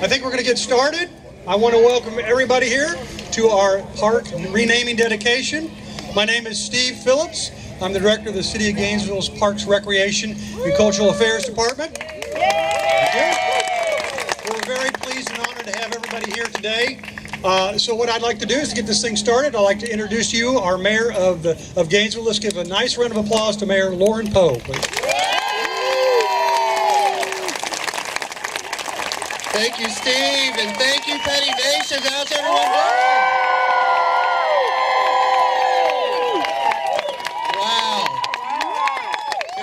I think we're going to get started. I want to welcome everybody here to our park renaming dedication. My name is Steve Phillips. I'm the director of the City of Gainesville's Parks, Recreation, and Cultural Affairs Department. We're very pleased and honored to have everybody here today. So what I'd like to do is to get this thing started, I'd like to introduce to you our mayor of Gainesville. Let's give a nice round of applause to Mayor Lauren Poe, please. Thank you, Steve, and thank you, Petty Nation. How's everyone doing? Wow.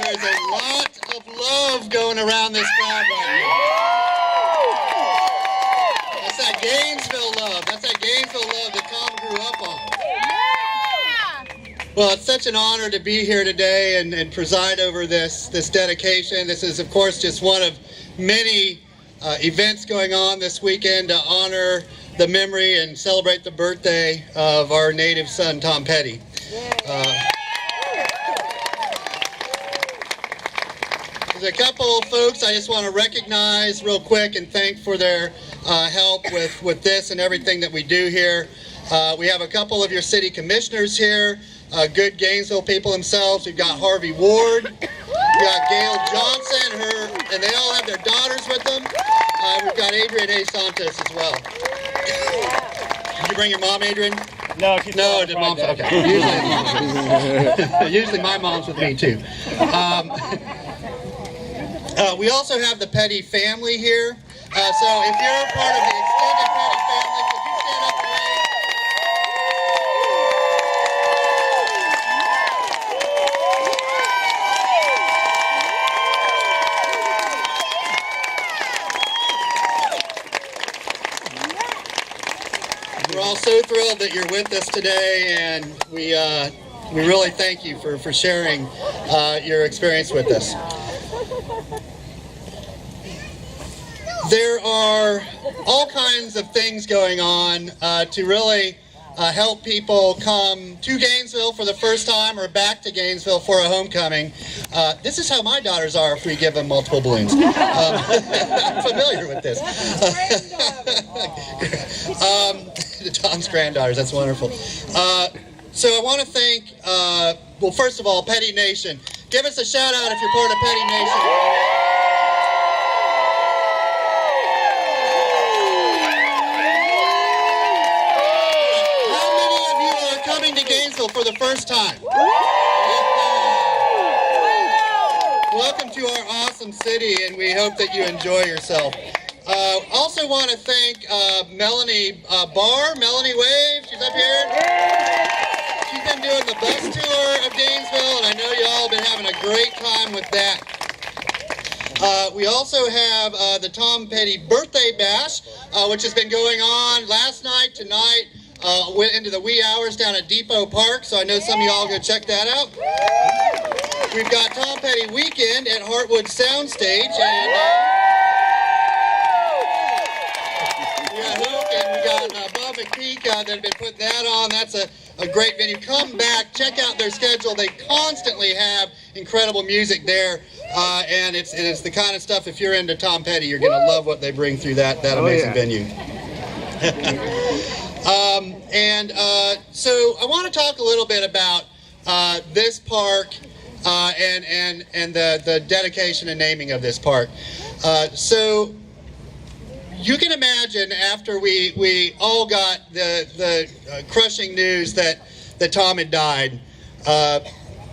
There's a lot of love going around this crowd right now. That's that Gainesville love. That's that Gainesville love that Tom grew up on. Well, it's such an honor to be here today and preside over this dedication. This is, of course, just one of many events going on this weekend to honor the memory and celebrate the birthday of our native son, Tom Petty. There's a couple of folks I just want to recognize real quick and thank for their help with this and everything that we do here. We have a couple of your city commissioners here, good Gainesville people themselves. We've got Harvey Ward, we've got Gail Johnson, and they all have their daughters with them. We've got Adrian A. Santos as well. Did you bring your mom, Adrian? No, did mom? Okay. Usually my mom's with me too. We also have the Petty family here. So if you're a part of the extended Petty family, could you stand up and wave? We're all so thrilled that you're with us today, and we really thank you for sharing your experience with us. There are all kinds of things going on to really help people come to Gainesville for the first time or back to Gainesville for a homecoming. This is how my daughters are if we give them multiple balloons. I'm familiar with this. Tom's granddaughters, that's wonderful. So I want to thank, well, first of all, Petty Nation. Give us a shout out if you're part of Petty Nation. How many of you are coming to Gainesville for the first time? Welcome to our awesome city, and we hope that you enjoy yourself. Also want to thank Melanie Barr. Melanie, wave. She's up here. She's been doing the bus tour of Gainesville, and I know you all have been having a great time with that. We also have the Tom Petty Birthday Bash, which has been going on last night, tonight, went into the wee hours down at Depot Park, so I know some of y'all go check that out. We've got Tom Petty Weekend at Heartwood Soundstage, and we got Bob McPeak that have been putting that on. That's a great venue. Come back, check out their schedule. They constantly have incredible music there, and it's the kind of stuff, if you're into Tom Petty, you're going to love what they bring through that amazing venue. So I want to talk a little bit about this park and the dedication and naming of this park. So you can imagine after we all got the crushing news that Tom had died,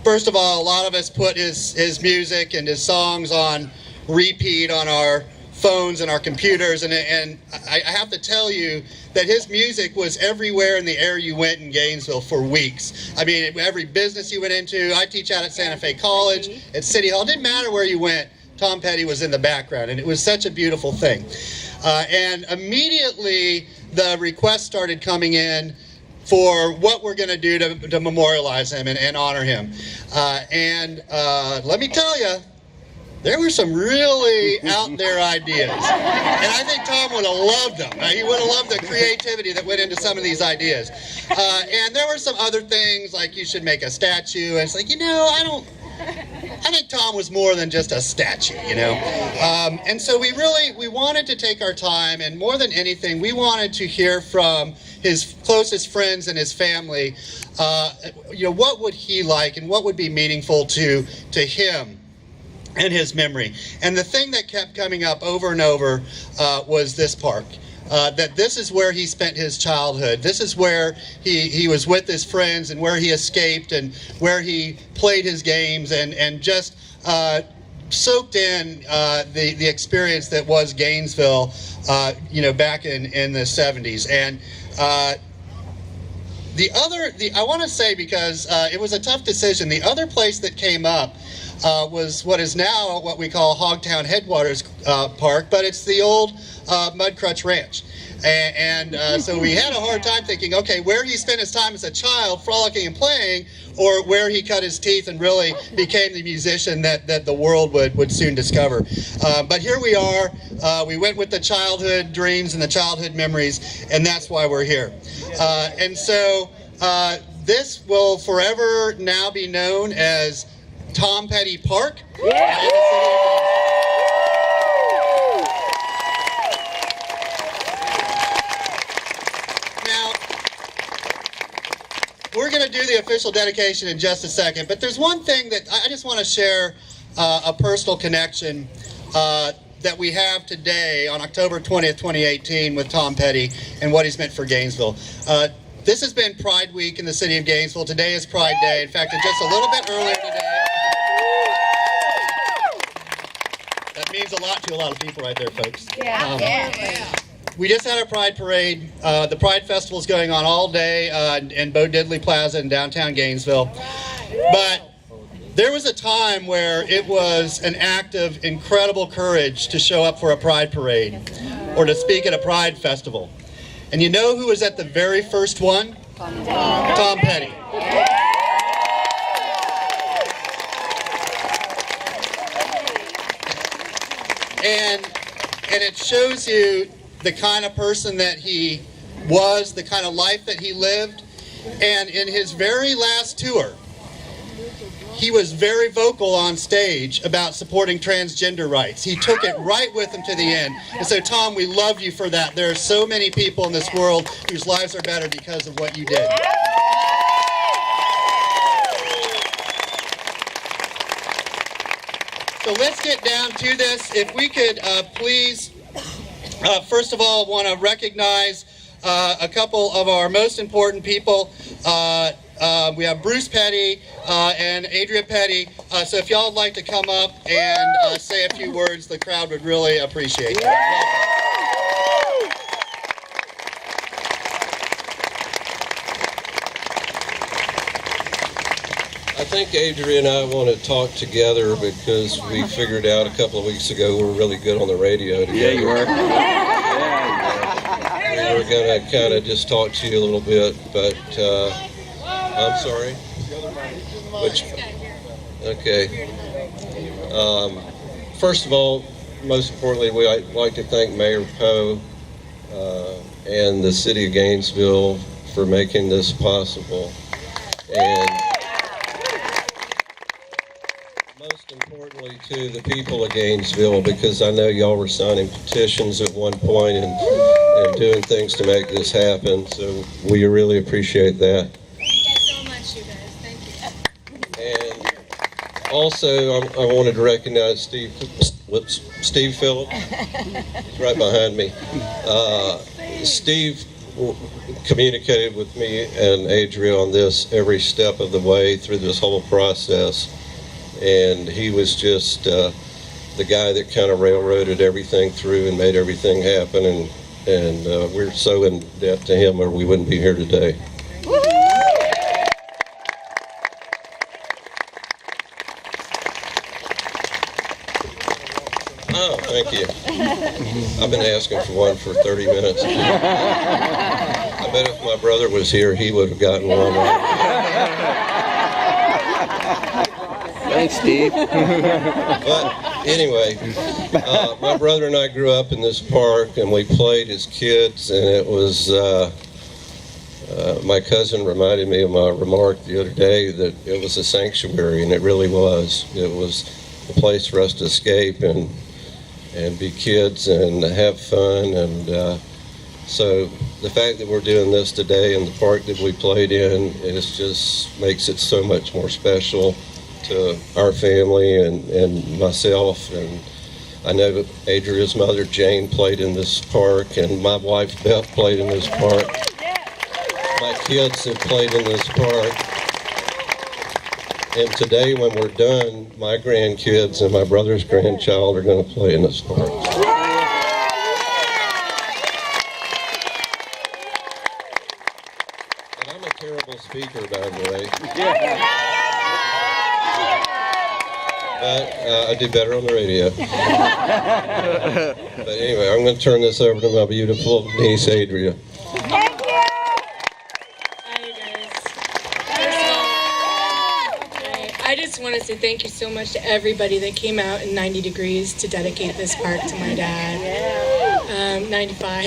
first of all, a lot of us put his music and his songs on repeat on our phones and our computers, and I have to tell you that his music was everywhere in the air you went in Gainesville for weeks. I mean, every business you went into. I teach out at Santa Fe College, at City Hall. It didn't matter where you went, Tom Petty was in the background, and it was such a beautiful thing. And immediately the requests started coming in for what we're going to do to memorialize him and honor him. Let me tell you, there were some really out there ideas. And I think Tom would have loved them. He would have loved the creativity that went into some of these ideas. And there were some other things like you should make a statue. And it's like, I I think Tom was more than just a statue, you know. And so we wanted to take our time, and more than anything, we wanted to hear from his closest friends and his family, you know, what would he like and what would be meaningful to him and his memory. And the thing that kept coming up over and over was this park. That this is where he spent his childhood. This is where he was with his friends, and where he escaped, and where he played his games, and just soaked in the experience that was Gainesville, you know, back in the 70s. And I want to say, because it was a tough decision, the other place that came up was what is now what we call Hogtown Headwaters Park, but it's the old Mudcrutch Ranch. And so we had a hard time thinking, okay, where he spent his time as a child frolicking and playing, or where he cut his teeth and really became the musician that the world would soon discover. But here we are. We went with the childhood dreams and the childhood memories, and that's why we're here. And so this will forever now be known as Tom Petty Park. Now, we're going to do the official dedication in just a second, but there's one thing that I just want to share, a personal connection that we have today on October 20th, 2018 with Tom Petty and what he's meant for Gainesville. This has been Pride Week in the city of Gainesville. Today is Pride Day. In fact, it's just a little bit earlier today. That means a lot to a lot of people right there, folks. We just had our Pride Parade. The Pride Festival is going on all day in Bo Diddley Plaza in downtown Gainesville. But there was a time where it was an act of incredible courage to show up for a Pride Parade or to speak at a Pride Festival. And you know who was at the very first one? Tom Petty. And it shows you the kind of person that he was, the kind of life that he lived. And in his very last tour, he was very vocal on stage about supporting transgender rights. He took it right with him to the end. And so, Tom, we love you for that. There are so many people in this world whose lives are better because of what you did. So let's get down to this. If we could please, first of all, want to recognize a couple of our most important people. We have Bruce Petty and Adria Petty. So if y'all would like to come up and say a few words, the crowd would really appreciate it. I think Adria and I want to talk together because we figured out a couple of weeks ago we're really good on the radio together. Yeah, you are. We're going to kind of just talk to you a little bit, but I'm sorry. Which? Okay. First of all, most importantly, we'd like to thank Mayor Poe and the City of Gainesville for making this possible. And most importantly, to the people of Gainesville, because I know y'all were signing petitions at one point and doing things to make this happen. So we really appreciate that. Also, I wanted to recognize Steve Phillips. He's right behind me. Steve communicated with me and Adria on this every step of the way through this whole process. And he was just the guy that kind of railroaded everything through and made everything happen. And we're so in debt to him or we wouldn't be here today. Oh, thank you. I've been asking for one for 30 minutes. I bet if my brother was here, he would have gotten one. Thanks, Steve. But anyway, my brother and I grew up in this park, and we played as kids, and it was My cousin reminded me of my remark the other day that it was a sanctuary, and it really was. It was a place for us to escape and be kids and have fun. And so the fact that we're doing this today in the park that we played in, it just makes it so much more special to our family and myself. And I know that Adria's mother, Jane, played in this park, and my wife, Beth, played in this park. My kids have played in this park. And today, when we're done, my grandkids and my brother's grandchild are going to play in this park. And I'm a terrible speaker, by the way. But I do better on the radio. But anyway, I'm going to turn this over to my beautiful niece, Adria. I just want to say thank you so much to everybody that came out in 90 degrees to dedicate this park to my dad. 95.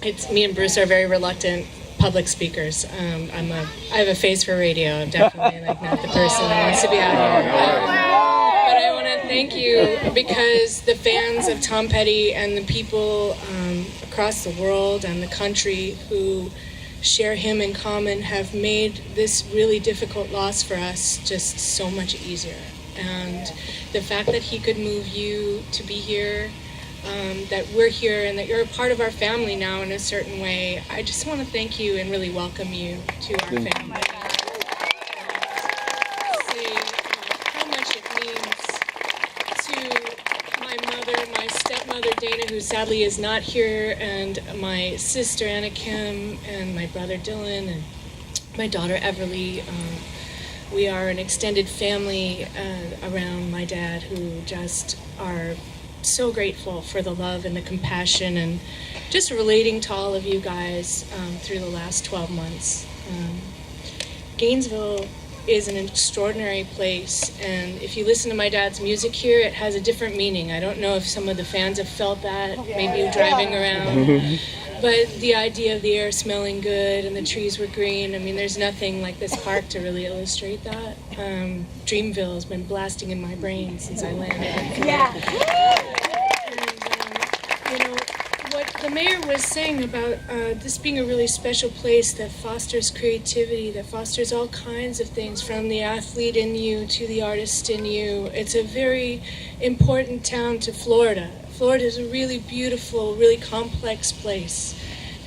It's me and Bruce are very reluctant public speakers. I have a face for radio. I'm definitely like not the person that wants to be out here. But I want to thank you because the fans of Tom Petty and the people across the world and the country who share him in common have made this really difficult loss for us just so much easier. And the fact that he could move you to be here, that we're here and that you're a part of our family now in a certain way, I just want to thank you and really welcome you to our family. Say how much it means to my mother, my stepmother Dana, who sadly is not here, and my sister Anna Kim, and my brother Dylan, and my daughter Everly. We are an extended family around my dad who just are so grateful for the love and the compassion and just relating to all of you guys through the last 12 months. Gainesville is an extraordinary place, and if you listen to my dad's music here, it has a different meaning. I don't know if some of the fans have felt that, maybe driving around, but the idea of the air smelling good and the trees were green, I mean, there's nothing like this park to really illustrate that. Dreamville has been blasting in my brain since I landed. What the mayor was saying about this being a really special place that fosters creativity, that fosters all kinds of things, from the athlete in you to the artist in you. It's a very important town to Florida. Florida is a really beautiful, really complex place.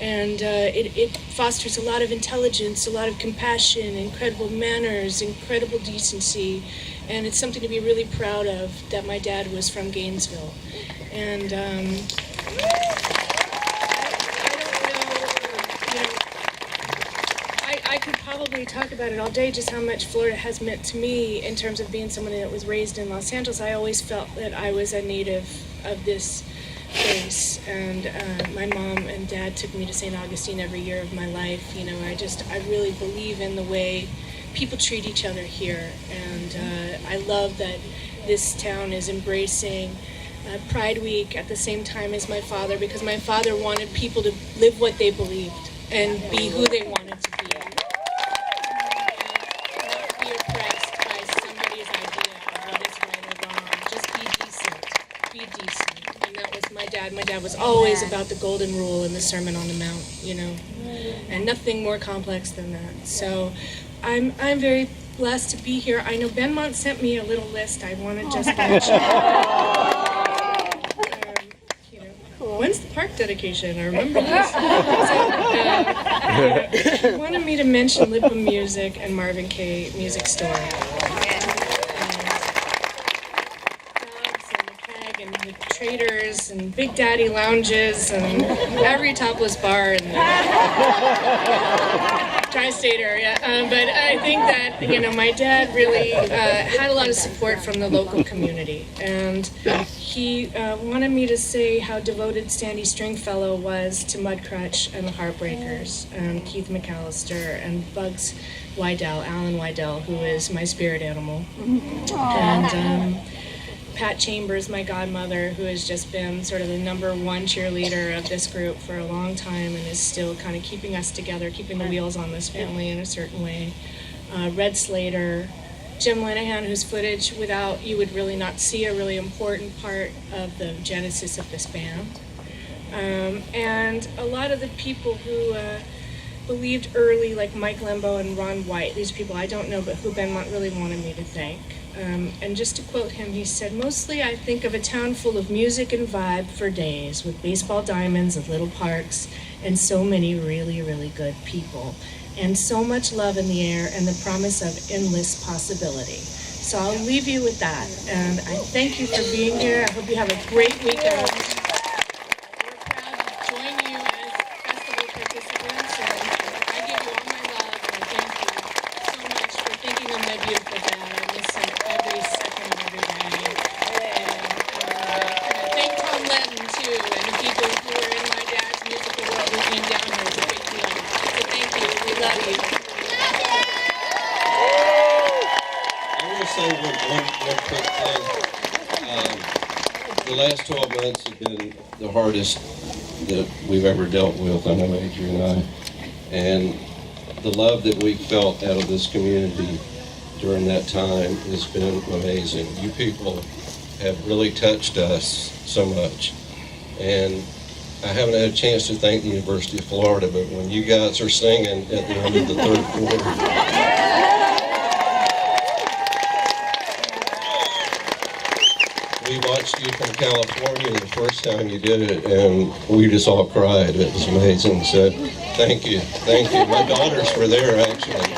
And it fosters a lot of intelligence, a lot of compassion, incredible manners, incredible decency. And it's something to be really proud of that my dad was from Gainesville. And I could probably talk about it all day, just how much Florida has meant to me in terms of being someone that was raised in Los Angeles. I always felt that I was a native of this place, and my mom and dad took me to St. Augustine every year of my life. You know, I really believe in the way people treat each other here, and I love that this town is embracing Pride Week at the same time as my father, because my father wanted people to live what they believed and be who they wanted to be. Not be oppressed by somebody's idea of what is right or wrong. Just be decent. Be decent. And that was my dad. My dad was always about the golden rule and the Sermon on the Mount, you know, and nothing more complex than that. So I'm very blessed to be here. I know Benmont sent me a little list I want to just mention. When's the park dedication? I remember this. He wanted me to mention Lipa Music and Marvin Kaye Music Store. And the Keg and the Traders and Big Daddy Lounges and every topless bar in the tri-state area. But I think that, you know, my dad really had a lot of support from the local community. And he wanted me to say how devoted Sandy Stringfellow was to Mudcrutch and the Heartbreakers, and Keith McAllister and Bugs Wydell, Alan Wydell, who is my spirit animal. And Pat Chambers, my godmother, who has just been sort of the #1 cheerleader of this group for a long time and is still kind of keeping us together, keeping the wheels on this family in a certain way. Red Slater, Jim Linehan, whose footage without you would really not see a really important part of the genesis of this band. And a lot of the people who believed early, like Mike Lembo and Ron White, these people I don't know, but who Benmont really wanted me to thank. And just to quote him, he said, "Mostly I think of a town full of music and vibe for days, with baseball diamonds and little parks, and so many really, really good people, and so much love in the air and the promise of endless possibility." So I'll leave you with that, and I thank you for being here. I hope you have a great weekend. We're proud to join you as festival participants, and I give you all my love, and thank you so much for thinking of my beautiful dad. I miss him every second of every day. And I thank Tom Lennon, too, and the people who were in my dad's musical world who came down here. It's a big deal. So thank you. We love you. I want to say one quick thing. The last 12 months have been the hardest that we've ever dealt with, I know Adrian and I. And the love that we felt out of this community during that time has been amazing. You people have really touched us so much. And I haven't had a chance to thank the University of Florida, but when you guys are singing at the end of the third quarter, we watched you from California the first time you did it, and we just all cried. It was amazing. So thank you. Thank you. My daughters were there, actually.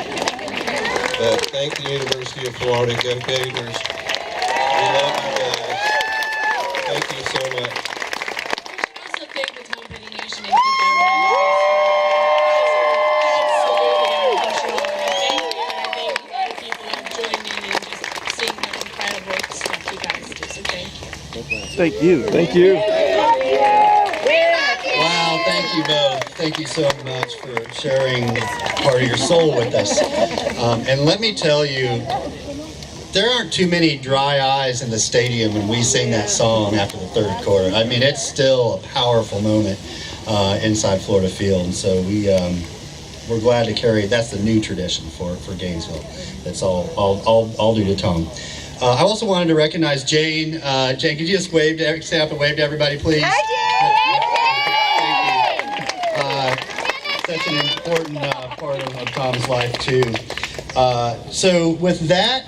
But thank the University of Florida. Go Gators. We love you guys. Thank you so much. Also thank the Tom Petty Nation and keep absolutely emotional. And I thank you, and I thank the other people who have joined me in just seeing the incredible stuff you guys do. So thank you. Thank you. Thank you. Wow, thank you both. Thank you so much for sharing part of your soul with us. And let me tell you, there aren't too many dry eyes in the stadium when we sing that song after the third quarter. I mean, it's still a powerful moment inside Florida Field. And so we're glad to carry, that's the new tradition for Gainesville. That's all due to Tom. I also wanted to recognize Jane. Jane, could you just stand up and wave to everybody, please? Such an important part of Tom's life, too. So with that,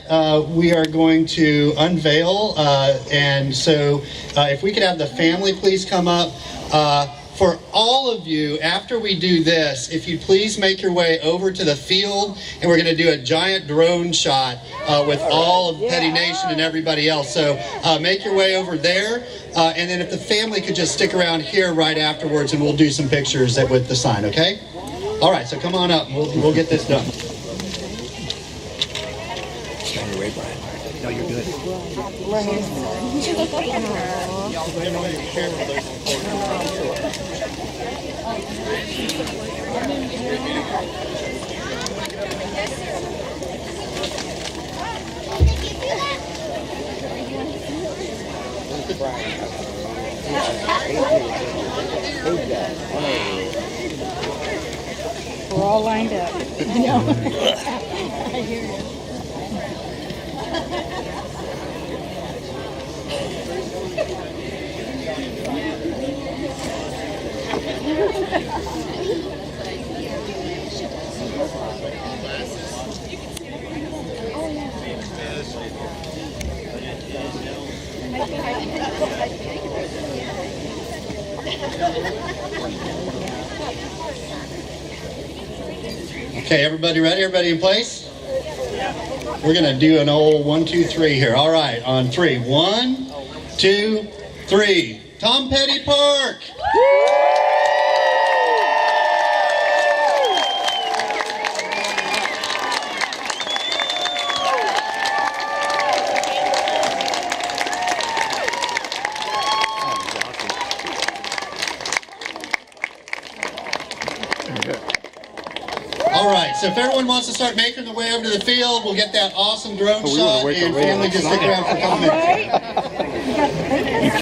we are going to unveil, and so if we could have the family please come up. For all of you, after we do this, if you please make your way over to the field, and we're going to do a giant drone shot with all of Petty Nation and everybody else. So make your way over there, and then if the family could just stick around here right afterwards, and we'll do some pictures with the sign, okay? All right, so come on up, and we'll get this done. Stand your way, Brian. No, you're good. We're all lined up. I know. I hear you. Okay, everybody ready? Everybody in place? We're going to do an old 1, 2, 3 here. All right, on 3. 1, 2, 3. Tom Petty Park! All right, so if everyone wants to start making their way over to the field, we'll get that awesome drone shot, and family just stick around for a couple minutes.